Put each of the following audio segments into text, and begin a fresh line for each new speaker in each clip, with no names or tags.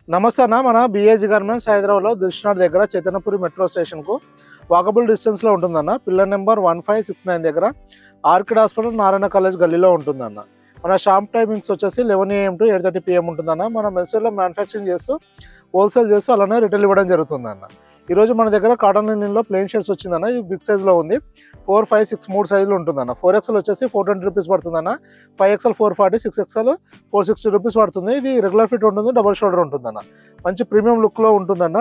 నమస్తే అన్న, మన బిఏజీ గార్మెంట్స్ హైదరాబాద్లో దిల్షుఖ్నగర్ దగ్గర చైతన్యపురి మెట్రో స్టేషన్కు వాకబుల్ డిస్టెన్స్లో ఉంటుందన్న. పిల్లర్ నెంబర్ 1569 దగ్గర ఆర్కిడ్ హాస్పిటల్ నారాయణ కాలేజ్ గల్లీలో ఉంటుందన్న. మన షాప్ టైమింగ్స్ వచ్చేసి 11 AM to 8:30 PM ఉంటుందన్న. మనం మెస్సూర్లో మ్యానుఫ్యాక్చరింగ్ చేస్తూ హోల్సేల్ చేస్తూ అలానే రిటైల్ ఇవ్వడం జరుగుతుందన్న. ఈరోజు మన దగ్గర కాటన్ లినిన్లో ప్లెయిన్ షర్ట్స్ వచ్చిందన్న. ఇది బిగ్ సైజ్లో ఉంది. 4, 5, 6 3 సైజులు ఉంటుందన్న. 4XL వచ్చేసి 420 రూపీస్ పడుతుందన్న. 5XL 440, 6XL 460 రూపీస్ పడుతుంది. ఇది రెగ్యులర్ ఫిట్ ఉంటుంది, డబుల్ షోల్డర్ ఉంటుందన్న. మంచి ప్రీమియం లుక్లో ఉంటుందన్న.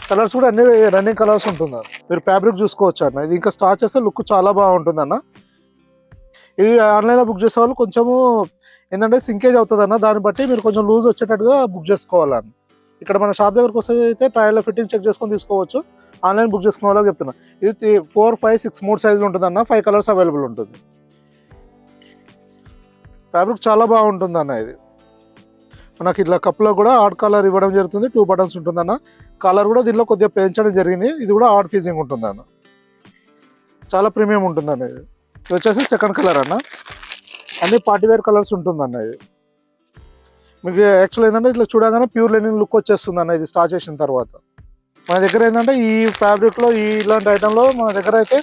కలర్స్ కూడా అన్ని రన్నింగ్ కలర్స్ ఉంటుందన్న. మీరు ఫ్యాబ్రిక్ చూసుకోవచ్చు అన్న. ఇది ఇంకా స్టార్ట్ చేస్తే లుక్ చాలా బాగుంటుందన్న. ఇది ఆన్లైన్లో బుక్ చేసే వాళ్ళు కొంచెము ఏంటంటే సింకేజ్ అవుతుందన్న. దాన్ని బట్టి మీరు కొంచెం లూజ్ వచ్చేటట్టుగా బుక్ చేసుకోవాలన్న. ఇక్కడ మన షాప్ దగ్గరకు వస్తే అయితే ట్రయల్లో ఫిట్టింగ్ చెక్ చేసుకొని తీసుకోవచ్చు. ఆన్లైన్ బుక్ చేసుకునే వాళ్ళకి చెప్తున్నా. ఇది 4, 5, 6 3 సైజులు ఉంటుందన్న. 5 కలర్స్ అవైలబుల్ ఉంటుంది. ఫ్యాబ్రిక్ చాలా బాగుంటుంది అన్న. ఇది మనకి ఇట్లా కప్లో కూడా ఆడ్ కలర్ ఇవ్వడం జరుగుతుంది. 2 బటన్స్ ఉంటుందన్న. కలర్ కూడా దీనిలో కొద్దిగా పెంచడం జరిగింది. ఇది కూడా ఆడ్ ఫీజింగ్ ఉంటుందన్న. చాలా ప్రీమియం ఉంటుందన్న. ఇది వచ్చేసి సెకండ్ కలర్ అన్న. అన్ని పార్టీవేర్ కలర్స్ ఉంటుందన్న. ఇది మీకు యాక్చువల్ ఏంటంటే ఇట్లా చూడగానే ప్యూర్ లెనిన్ లుక్ వచ్చేస్తుంది అన్న. ఇది స్టార్ట్ చేసిన తర్వాత మన దగ్గర ఏంటంటే ఈ ఫ్యాబ్రిక్లో ఇలాంటి ఐటెంలో మన దగ్గర అయితే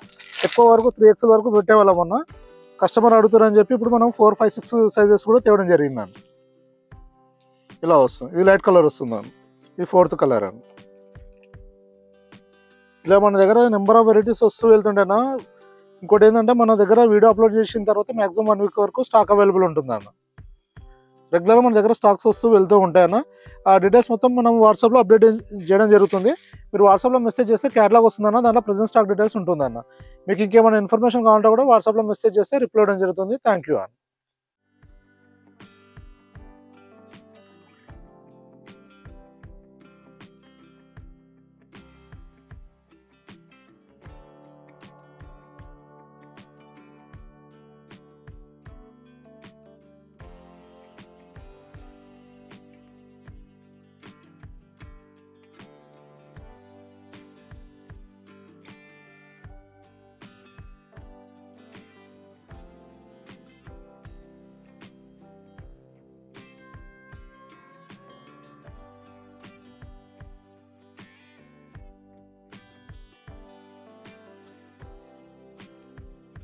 ఎక్కువ వరకు 3XL వరకు పెట్టేవాళ్ళం అన్న. కస్టమర్ అడుగుతారని చెప్పి ఇప్పుడు మనం 4, 5, 6 సైజెస్ కూడా తేవడం జరిగిందండి. ఇలా వస్తుంది. ఇది లైట్ కలర్ వస్తుందండి. ఇది 4th కలర్ అండి. ఇలా మన దగ్గర నెంబర్ ఆఫ్ వెరైటీస్ వస్తూ వెళ్తుంటేనా. ఇంకోటి ఏంటంటే మన దగ్గర వీడియో అప్లోడ్ చేసిన తర్వాత మ్యాక్సిమం 1 వీక్ వరకు స్టాక్ అవైలబుల్ ఉంటుందన్న. రెగ్యులర్గా మన దగ్గర స్టాక్స్ వస్తూ వెళ్తూ ఉంటాయన్న. ఆ డీటెయిల్స్ మొత్తం మనం వాట్సాప్లో అప్డేట్ చేయడం జరుగుతుంది. మీరు వాట్సాప్లో మెసేజ్ చేస్తే క్యాటలాగ్ వస్తుందన్న. దాంట్లో ప్రజెంట్ స్టాక్ డీటెయిల్స్ ఉంటుందన్న. మీకు ఇంకేమైనా ఇన్ఫర్మేషన్ కావాలంటే కూడా వాట్సాప్లో మెసేజ్ చేస్తే రిప్లై ఇవ్వడం జరుగుతుంది. థ్యాంక్ యూ అన్న.